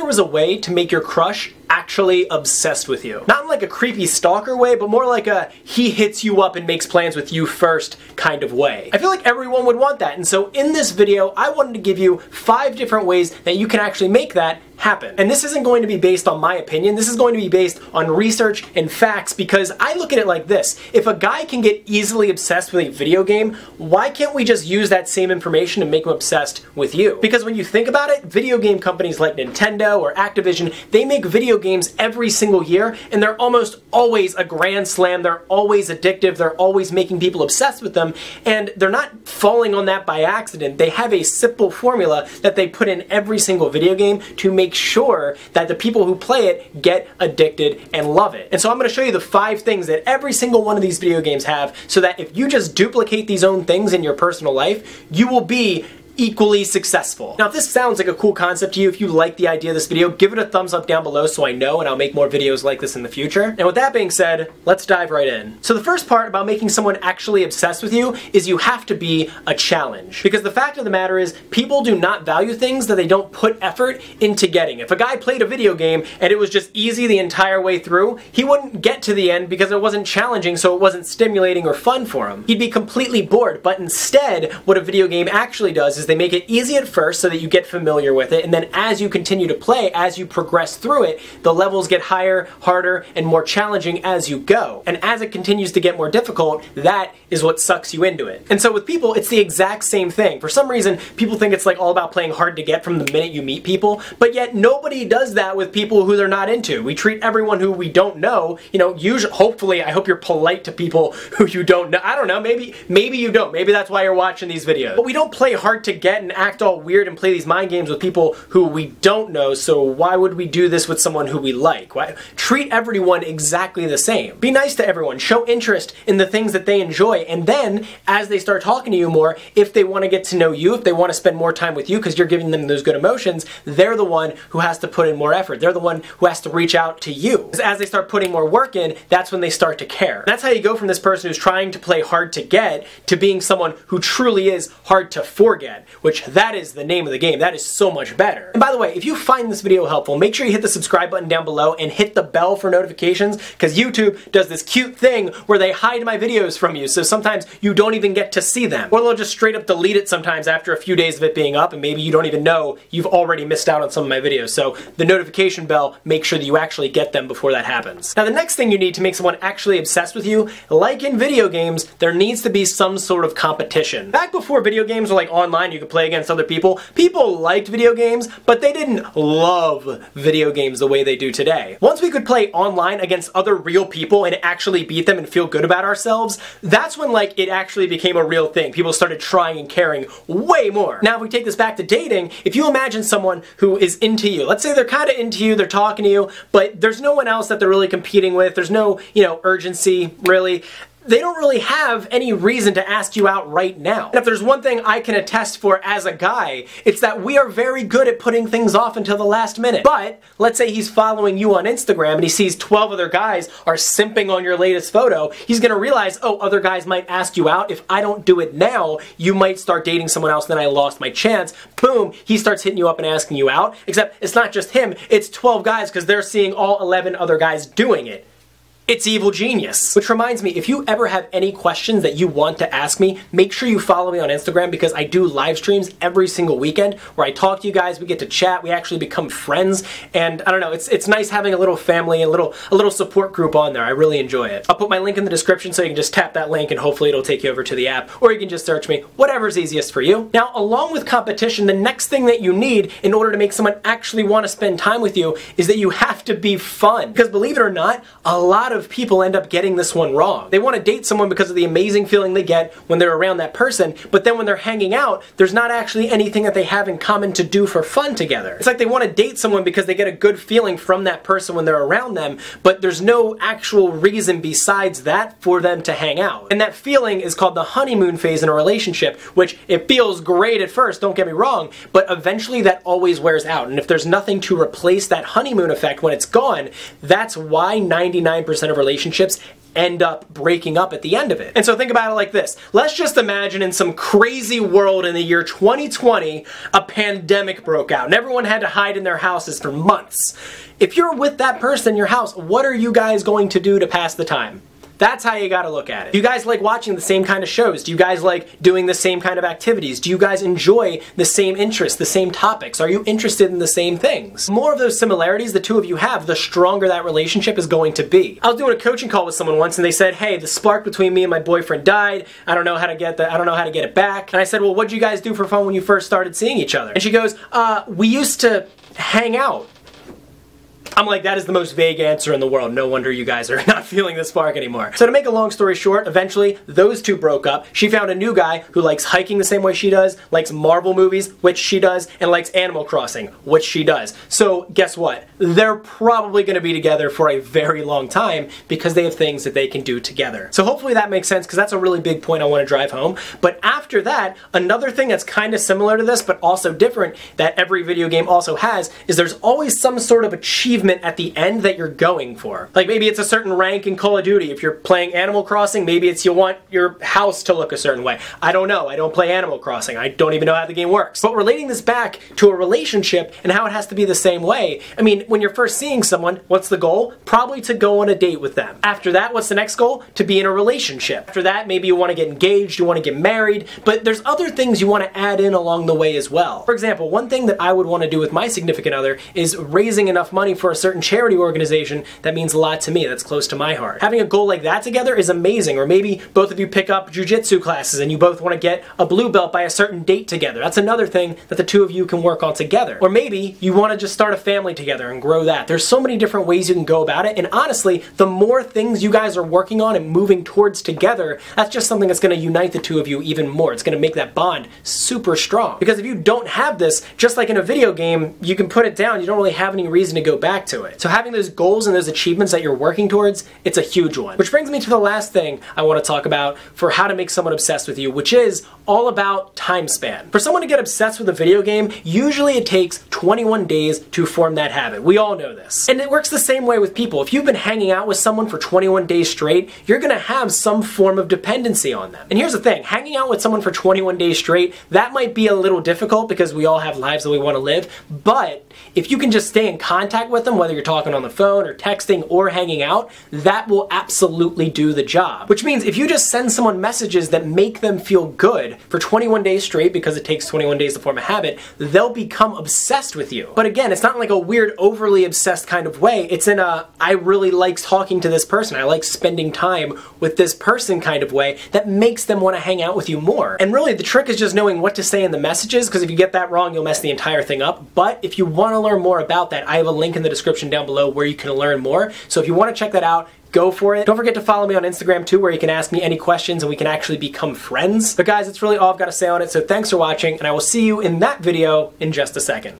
there was a way to make your crush actually obsessed with you. Not in like a creepy stalker way, but more like a he hits you up and makes plans with you first kind of way. I feel like everyone would want that, and so in this video, I wanted to give you 5 different ways that you can actually make that happen. And this isn't going to be based on my opinion, this is going to be based on research and facts, because I look at it like this. If a guy can get easily obsessed with a video game, why can't we just use that same information to make him obsessed with you? Because when you think about it, video game companies like Nintendo or Activision, they make video games every single year, and they're almost always a grand slam, they're always addictive, they're always making people obsessed with them, and they're not falling on that by accident. They have a simple formula that they put in every single video game to make sure that the people who play it get addicted and love it. And so I'm going to show you the 5 things that every single one of these video games have, so that if you just duplicate these own things in your personal life, you will be equally successful. Now, if this sounds like a cool concept to you, if you like the idea of this video, give it a thumbs up down below so I know, and I'll make more videos like this in the future. And with that being said, let's dive right in. So the first part about making someone actually obsessed with you is you have to be a challenge. Because the fact of the matter is, people do not value things that they don't put effort into getting. If a guy played a video game and it was just easy the entire way through, he wouldn't get to the end because it wasn't challenging, so it wasn't stimulating or fun for him. He'd be completely bored. But instead, what a video game actually does is they make it easy at first so that you get familiar with it, and then as you continue to play, as you progress through it, the levels get higher, harder, and more challenging as you go. And as it continues to get more difficult, that is what sucks you into it. And so with people, it's the exact same thing. For some reason, people think it's like all about playing hard to get from the minute you meet people, but yet nobody does that with people who they're not into. We treat everyone who we don't know, you know, usually, hopefully, I hope you're polite to people who you don't know. I don't know, maybe you don't. Maybe that's why you're watching these videos. But we don't play hard to get and act all weird and play these mind games with people who we don't know, so why would we do this with someone who we like? Why? Treat everyone exactly the same. Be nice to everyone, show interest in the things that they enjoy, and then as they start talking to you more, if they want to get to know you, if they want to spend more time with you because you're giving them those good emotions, they're the one who has to put in more effort. They're the one who has to reach out to you. As they start putting more work in, that's when they start to care. And that's how you go from this person who's trying to play hard to get to being someone who truly is hard to forget, which that is the name of the game. That is so much better. And by the way, if you find this video helpful, make sure you hit the subscribe button down below and hit the bell for notifications, because YouTube does this cute thing where they hide my videos from you, so sometimes you don't even get to see them. Or they'll just straight up delete it sometimes after a few days of it being up, and maybe you don't even know you've already missed out on some of my videos. So the notification bell, make sure that you actually get them before that happens. Now, the next thing you need to make someone actually obsessed with you, like in video games, there needs to be some sort of competition. Back before video games were like online, you could play against other people, people liked video games, but they didn't love video games the way they do today. Once we could play online against other real people and actually beat them and feel good about ourselves, that's when like it actually became a real thing. People started trying and caring way more. Now, if we take this back to dating, if you imagine someone who is into you, let's say they're kind of into you, they're talking to you, but there's no one else that they're really competing with, there's no, urgency, really. They don't really have any reason to ask you out right now. And if there's one thing I can attest for as a guy, it's that we are very good at putting things off until the last minute. But let's say he's following you on Instagram and he sees 12 other guys are simping on your latest photo, he's gonna realize, oh, other guys might ask you out. If I don't do it now, you might start dating someone else, then I lost my chance. Boom, he starts hitting you up and asking you out. Except it's not just him, it's 12 guys because they're seeing all 11 other guys doing it. It's evil genius. Which reminds me, if you ever have any questions that you want to ask me, make sure you follow me on Instagram, because I do live streams every single weekend where I talk to you guys, we get to chat, we actually become friends, and I don't know, it's nice having a little family and a little support group on there. I really enjoy it. I'll put my link in the description so you can just tap that link and hopefully it'll take you over to the app, or you can just search me, whatever's easiest for you. Now, along with competition, the next thing that you need in order to make someone actually want to spend time with you is that you have to be fun. Because believe it or not, a lot of people end up getting this one wrong. They want to date someone because of the amazing feeling they get when they're around that person, but then when they're hanging out, there's not actually anything that they have in common to do for fun together. It's like they want to date someone because they get a good feeling from that person when they're around them, but there's no actual reason besides that for them to hang out. And that feeling is called the honeymoon phase in a relationship, which it feels great at first, don't get me wrong, but eventually that always wears out. And if there's nothing to replace that honeymoon effect when it's gone, that's why 99% of relationships end up breaking up at the end of it. And so think about it like this. Let's just imagine in some crazy world in the year 2020, a pandemic broke out and everyone had to hide in their houses for months. If you're with that person in your house, what are you guys going to do to pass the time? That's how you gotta look at it. Do you guys like watching the same kind of shows? Do you guys like doing the same kind of activities? Do you guys enjoy the same interests, the same topics? Are you interested in the same things? The more of those similarities the two of you have, the stronger that relationship is going to be. I was doing a coaching call with someone once and they said, hey, the spark between me and my boyfriend died. I don't know how to get it back. And I said, well, what'd you guys do for fun when you first started seeing each other? And she goes, we used to hang out. I'm like, that is the most vague answer in the world. No wonder you guys are not feeling the spark anymore. So to make a long story short, eventually those two broke up. She found a new guy who likes hiking the same way she does, likes Marvel movies, which she does, and likes Animal Crossing, which she does. So guess what? They're probably going to be together for a very long time because they have things that they can do together. So hopefully that makes sense because that's a really big point I want to drive home. But after that, another thing that's kind of similar to this but also different that every video game also has is there's always some sort of achievement at the end that you're going for. Like maybe it's a certain rank in Call of Duty. If you're playing Animal Crossing, maybe it's you want your house to look a certain way. I don't know. I don't play Animal Crossing. I don't even know how the game works. But relating this back to a relationship and how it has to be the same way, I mean, when you're first seeing someone, what's the goal? Probably to go on a date with them. After that, what's the next goal? To be in a relationship. After that, maybe you want to get engaged, you want to get married, but there's other things you want to add in along the way as well. For example, one thing that I would want to do with my significant other is raising enough money for a certain charity organization that means a lot to me, that's close to my heart. Having a goal like that together is amazing. Or maybe both of you pick up jiu-jitsu classes and you both want to get a blue belt by a certain date together. That's another thing that the two of you can work on together. Or maybe you want to just start a family together and grow that. There's so many different ways you can go about it, and honestly, the more things you guys are working on and moving towards together, that's just something that's going to unite the two of you even more. It's going to make that bond super strong. Because if you don't have this, just like in a video game, you can put it down, you don't really have any reason to go back to it. So having those goals and those achievements that you're working towards, it's a huge one. Which brings me to the last thing I want to talk about for how to make someone obsessed with you, which is all about time span. For someone to get obsessed with a video game, usually it takes 21 days to form that habit. We all know this. And it works the same way with people. If you've been hanging out with someone for 21 days straight, you're gonna have some form of dependency on them. And here's the thing, hanging out with someone for 21 days straight, that might be a little difficult because we all have lives that we want to live, but if you can just stay in contact with them, whether you're talking on the phone or texting or hanging out, that will absolutely do the job. Which means if you just send someone messages that make them feel good for 21 days straight, because it takes 21 days to form a habit, they'll become obsessed with you. But again, it's not like a weird overly obsessed kind of way. It's in a, I really like talking to this person, I like spending time with this person kind of way that makes them want to hang out with you more. And really the trick is just knowing what to say in the messages, because if you get that wrong, you'll mess the entire thing up. But if you want to learn more about that, I have a link in the description down below where you can learn more. So if you want to check that out, go for it. Don't forget to follow me on Instagram too, where you can ask me any questions and we can actually become friends. But guys, that's really all I've got to say on it. So thanks for watching, and I will see you in that video in just a second.